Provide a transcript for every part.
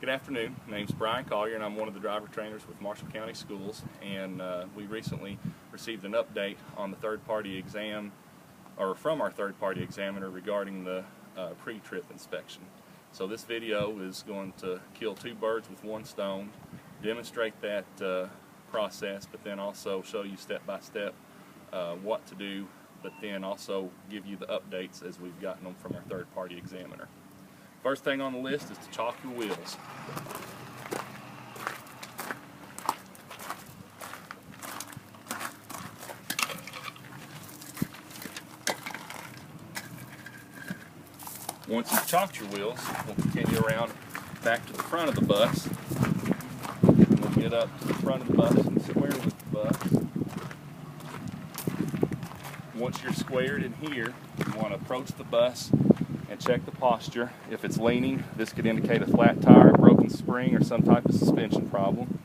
Good afternoon. My name's Brian Collier, and I'm one of the driver trainers with Marshall County Schools. And we recently received an update on the third-party exam, or from our third-party examiner, regarding the pre-trip inspection. So this video is going to kill two birds with one stone, demonstrate that process, but then also show you step by step what to do, but then also give you the updates as we've gotten them from our third-party examiner. First thing on the list is to chalk your wheels. Once you've chalked your wheels, we'll continue around back to the front of the bus. We'll get up to the front of the bus and square with the bus. Once you're squared in here, you want to approach the bus and check the posture. If it's leaning, this could indicate a flat tire, broken spring, or some type of suspension problem.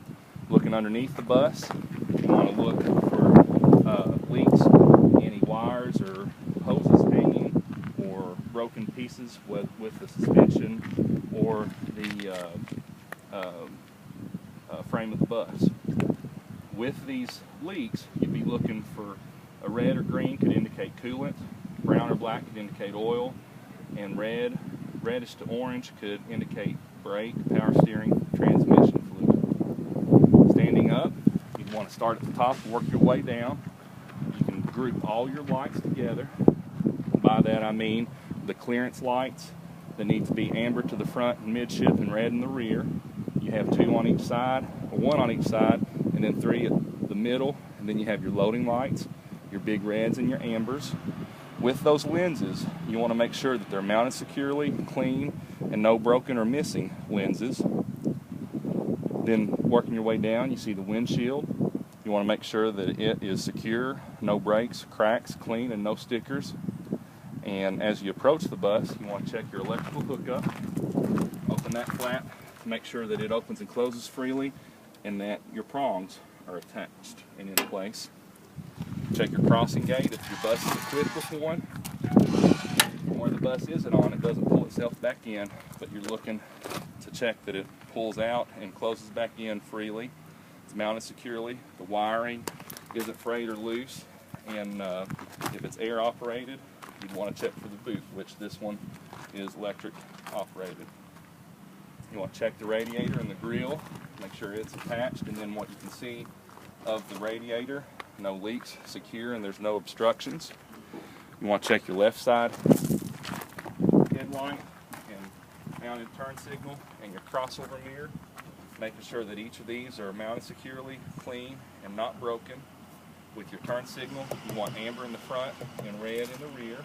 Looking underneath the bus, you want to look for leaks, any wires or hoses hanging, or broken pieces with the suspension or the frame of the bus. With these leaks, you'd be looking for a red or green could indicate coolant, brown or black could indicate oil, and reddish to orange could indicate brake, power steering, transmission fluid. Standing up, you'd want to start at the top and work your way down. You can group all your lights together. By that I mean the clearance lights that need to be amber to the front and midship and red in the rear. You have two on each side, or one on each side, and then three at the middle, and then you have your loading lights, your big reds and your ambers. With those lenses, you want to make sure that they're mounted securely, clean, and no broken or missing lenses. Then working your way down, you see the windshield. You want to make sure that it is secure, no breaks, cracks, clean, and no stickers. And as you approach the bus, you want to check your electrical hookup. Open that flap to make sure that it opens and closes freely and that your prongs are attached and in place. Check your crossing gate if your bus is equipped with one. From where the bus isn't on, it doesn't pull itself back in, but you're looking to check that it pulls out and closes back in freely. It's mounted securely. The wiring isn't frayed or loose, and if it's air operated, you'd want to check for the boot, which this one is electric operated. You want to check the radiator and the grill, make sure it's attached, and then what you can see of the radiator, no leaks, secure, and there's no obstructions. You want to check your left side headlight and mounted turn signal and your crossover mirror, making sure that each of these are mounted securely, clean, and not broken. With your turn signal, you want amber in the front and red in the rear,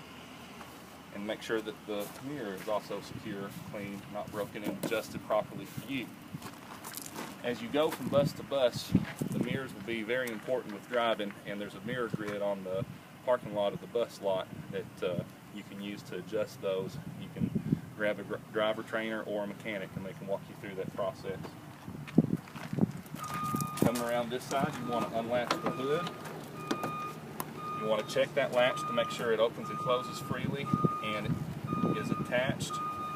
and make sure that the mirror is also secure, clean, not broken, and adjusted properly for you. As you go from bus to bus, the mirrors will be very important with driving, and there's a mirror grid on the parking lot of the bus lot that you can use to adjust those. You can grab a driver trainer or a mechanic and they can walk you through that process. Coming around this side, you want to unlatch the hood. You want to check that latch to make sure it opens and closes freely and is attached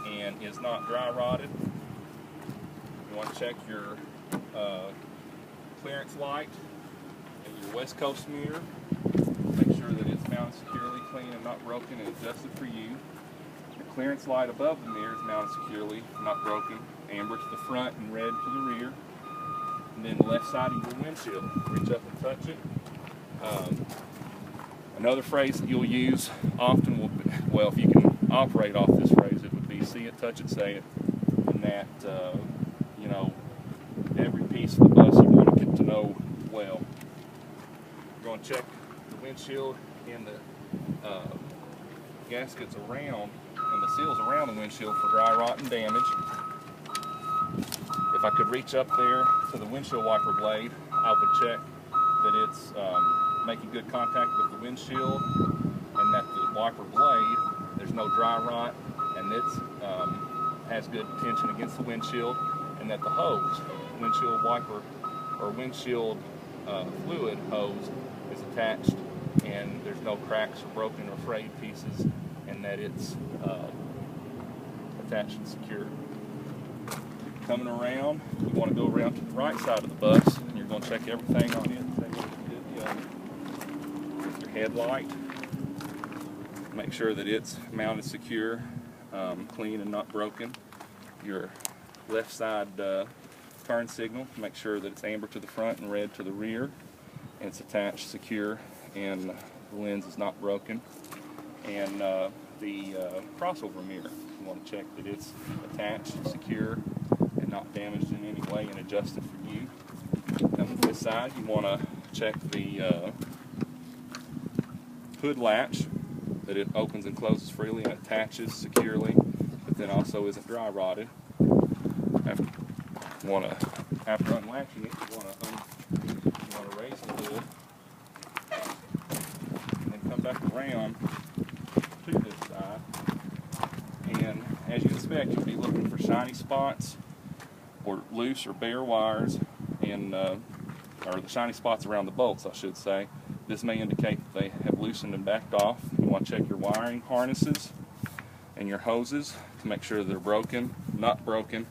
and is not dry rotted. You want to check your clearance light and your West Coast mirror. Make sure that it's mounted securely, clean, and not broken, and adjusted for you. The clearance light above the mirror is mounted securely, not broken, amber to the front and red to the rear. And then the left side of your windshield, reach up and touch it. Another phrase that you'll use often will be, well, if you can operate off this phrase, it would be see it, touch it, say it, and that, you know, every piece of the bus you want to get to know well. You're going to check the windshield and the gaskets around and the seals around the windshield for dry rot and damage. If I could reach up there to the windshield wiper blade, I would check that it's making good contact with the windshield and that the wiper blade, there's no dry rot, and it has good tension against the windshield, and that the hose, windshield wiper or windshield fluid hose, is attached and there's no cracks or broken or frayed pieces, and that it's attached and secure. Coming around, you want to go around to the right side of the bus, and you're going to check everything on it. Same way you did the other. With your headlight, make sure that it's mounted secure, clean and not broken. Your left side turn signal, make sure that it's amber to the front and red to the rear, and it's attached secure and the lens is not broken. And the crossover mirror, you want to check that it's attached, secure, and not damaged in any way and adjusted for you. Coming to this side, you want to check the hood latch, that it opens and closes freely and attaches securely, but then also isn't dry rotted. After unlatching it, you want to raise the hood and then come back around to this side. And as you inspect, you'll be looking for shiny spots or loose or bare wires, and or the shiny spots around the bolts, I should say. This may indicate that they have loosened and backed off. You want to check your wiring harnesses and your hoses to make sure they're broken, not broken,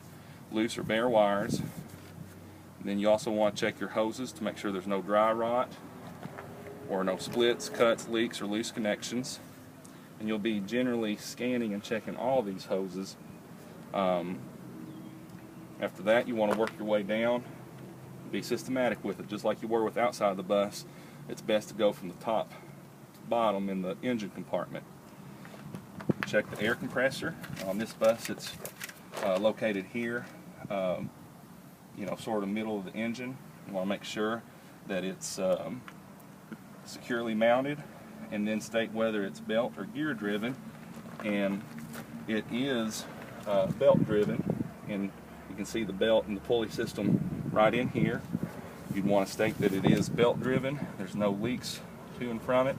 loose or bare wires. And then you also want to check your hoses to make sure there's no dry rot or no splits, cuts, leaks, or loose connections. And you'll be generally scanning and checking all these hoses. After that, you want to work your way down. Be systematic with it, just like you were with outside the bus. It's best to go from the top to bottom in the engine compartment. Check the air compressor. On this bus, it's located here, sort of middle of the engine. You want to make sure that it's securely mounted, and then state whether it's belt or gear driven. And it is belt driven, and you can see the belt and the pulley system right in here. You'd want to state that it is belt driven, there's no leaks to and from it,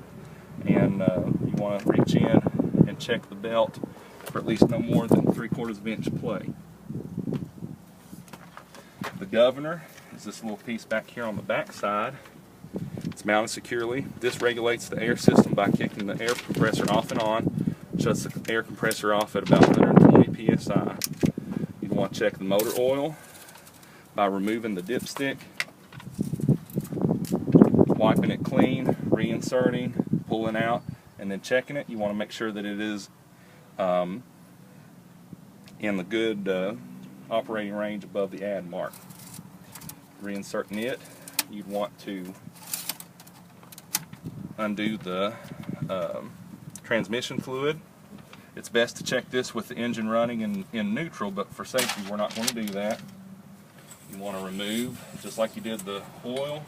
and you want to reach in and check the belt for at least no more than 3/4 inch play. The governor is this little piece back here on the back side. It's mounted securely. This regulates the air system by kicking the air compressor off and on. Shuts the air compressor off at about 120 psi. You'd want to check the motor oil by removing the dipstick, wiping it clean, reinserting, pulling out, and then checking it. You want to make sure that it is in the good operating range above the add mark. Reinserting it, you'd want to undo the transmission fluid. It's best to check this with the engine running in neutral, but for safety we're not going to do that. You want to remove, just like you did the oil,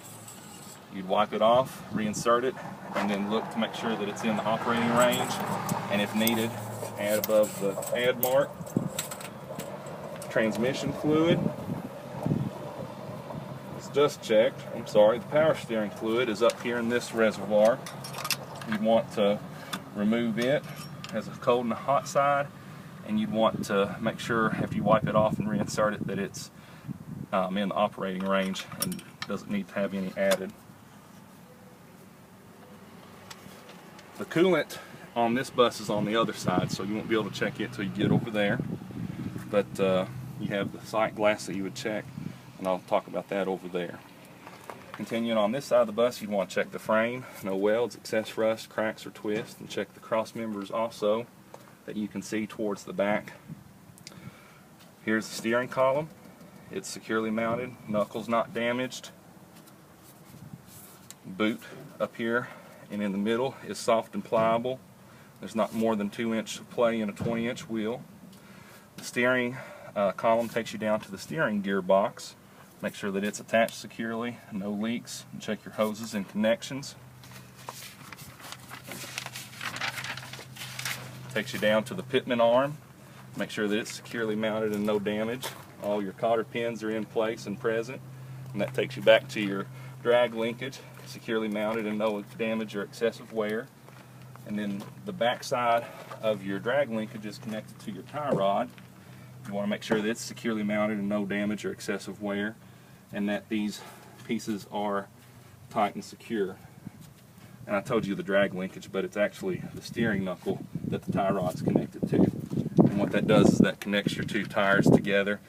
you'd wipe it off, reinsert it, and then look to make sure that it's in the operating range, and if needed, add above the add mark. Transmission fluid is just checked. The power steering fluid is up here in this reservoir. You'd want to remove it. It has a cold and a hot side, and you'd want to make sure if you wipe it off and reinsert it that it's in the operating range and doesn't need to have any added. The coolant on this bus is on the other side, so you won't be able to check it till you get over there. But you have the sight glass that you would check, and I'll talk about that over there. Continuing on this side of the bus, you'd want to check the frame, no welds, excess rust, cracks, or twists, and check the cross members also that you can see towards the back. Here's the steering column. It's securely mounted, knuckles not damaged. Boot up here and in the middle is soft and pliable. There's not more than 2 inch play in a 20-inch wheel. The steering column takes you down to the steering gearbox. Make sure that it's attached securely, no leaks, and check your hoses and connections. Takes you down to the pitman arm. Make sure that it's securely mounted and no damage. All your cotter pins are in place and present. And that takes you back to your drag linkage, securely mounted and no damage or excessive wear. And then the back side of your drag linkage is connected to your tie rod. You want to make sure that it's securely mounted and no damage or excessive wear, and that these pieces are tight and secure. And I told you the drag linkage, but it's actually the steering knuckle that the tie rod's connected to. And what that does is that connects your two tires together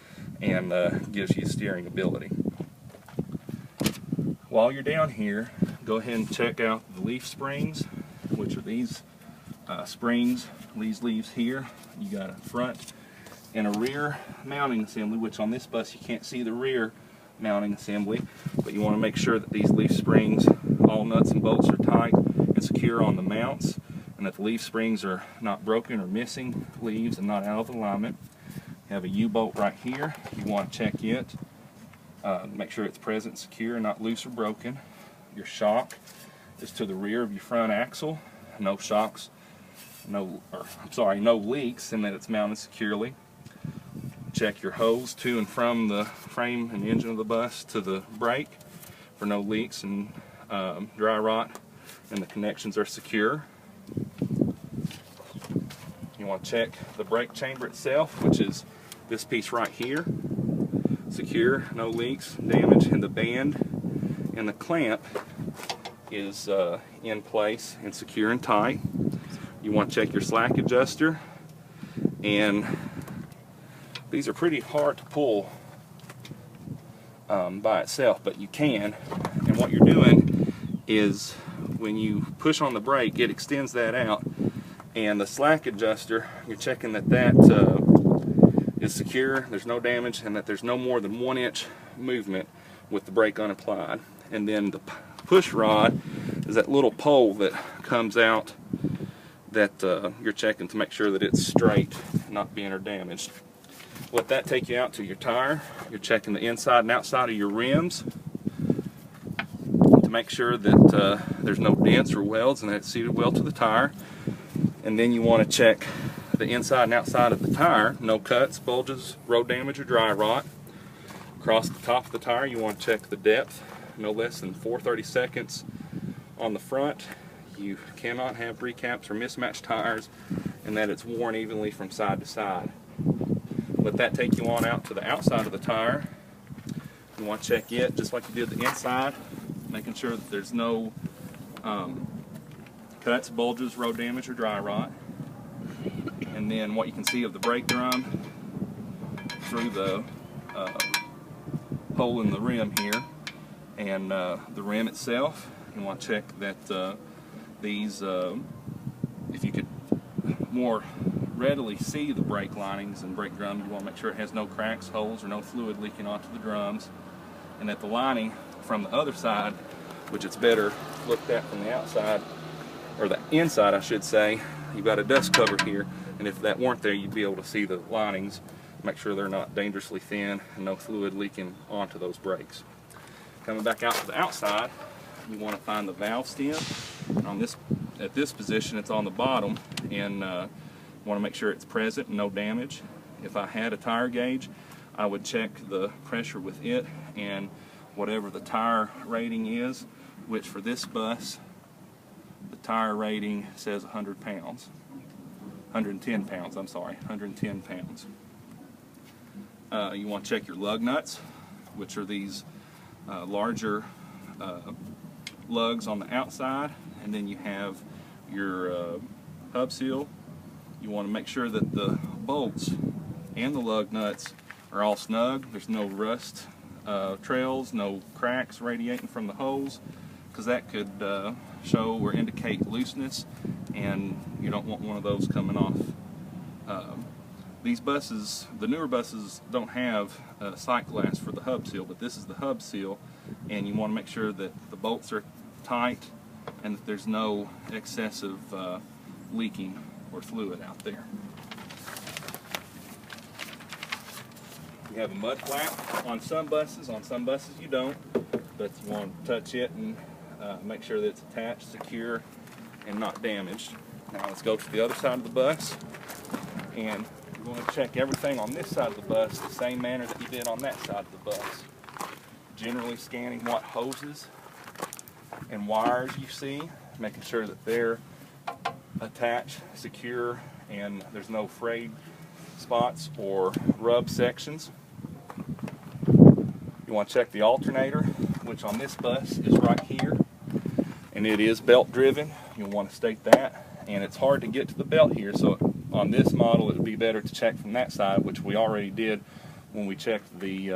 and gives you steering ability. While you're down here, go ahead and check out the leaf springs, which are these springs, these leaves here. You got a front and a rear mounting assembly, which on this bus you can't see the rear mounting assembly, but you want to make sure that these leaf springs, all nuts and bolts, are tight and secure on the mounts, and that the leaf springs are not broken or missing leaves and not out of alignment. You have a U-bolt right here. You want to check it. Make sure it's present, secure, not loose or broken. Your shock is to the rear of your front axle. No shocks, no leaks, and that it's mounted securely. Check your hose to and from the frame and engine of the bus to the brake for no leaks and dry rot, and the connections are secure. You want to check the brake chamber itself, which is this piece right here. Secure, no leaks, damage, and the band and the clamp is in place and secure and tight. You want to check your slack adjuster, and these are pretty hard to pull by itself, but you can. And what you're doing is when you push on the brake, it extends that out, and the slack adjuster, you're checking that is secure, there's no damage, and that there's no more than 1 inch movement with the brake unapplied. And then the push rod is that little pole that comes out that you're checking to make sure that it's straight, not bent or damaged. Let that take you out to your tire. You're checking the inside and outside of your rims to make sure that there's no dents or welds and that it's seated well to the tire. And then you want to check the inside and outside of the tire, no cuts, bulges, road damage, or dry rot. Across the top of the tire, you want to check the depth, no less than 4/32 on the front. You cannot have recaps or mismatched tires, and that it's worn evenly from side to side. Let that take you on out to the outside of the tire. You want to check it just like you did the inside, making sure that there's no cuts, bulges, road damage, or dry rot. And then what you can see of the brake drum through the hole in the rim here, and the rim itself. You want to check that these, if you could more readily see the brake linings and brake drum, you want to make sure it has no cracks, holes, or no fluid leaking onto the drums, and that the lining from the other side, which it's better looked at from the outside, or the inside I should say, you've got a dust cover here, and if that weren't there, you'd be able to see the linings, make sure they're not dangerously thin and no fluid leaking onto those brakes. Coming back out to the outside, you want to find the valve stem. On this, at this position, it's on the bottom, and want to make sure it's present and no damage. If I had a tire gauge, I would check the pressure with it and whatever the tire rating is, which for this bus, the tire rating says 100 pounds. 110 pounds, I'm sorry, 110 pounds. You want to check your lug nuts, which are these larger lugs on the outside, and then you have your hub seal. You want to make sure that the bolts and the lug nuts are all snug. There's no rust trails, no cracks radiating from the holes, because that could show or indicate looseness, and you don't want one of those coming off. These buses, the newer buses, don't have sight glass for the hub seal, but this is the hub seal, and you want to make sure that the bolts are tight and that there's no excessive leaking or fluid out there. You have a mud flap on some buses you don't, but you want to touch it and make sure that it's attached, secure, and not damaged. Now let's go to the other side of the bus, and you're going to check everything on this side of the bus the same manner that you did on that side of the bus. Generally scanning what hoses and wires you see, making sure that they're attached, secure, and there's no frayed spots or rub sections. You want to check the alternator, which on this bus is right here, and it is belt driven. You'll want to state that, and it's hard to get to the belt here, so on this model it would be better to check from that side, which we already did when we checked the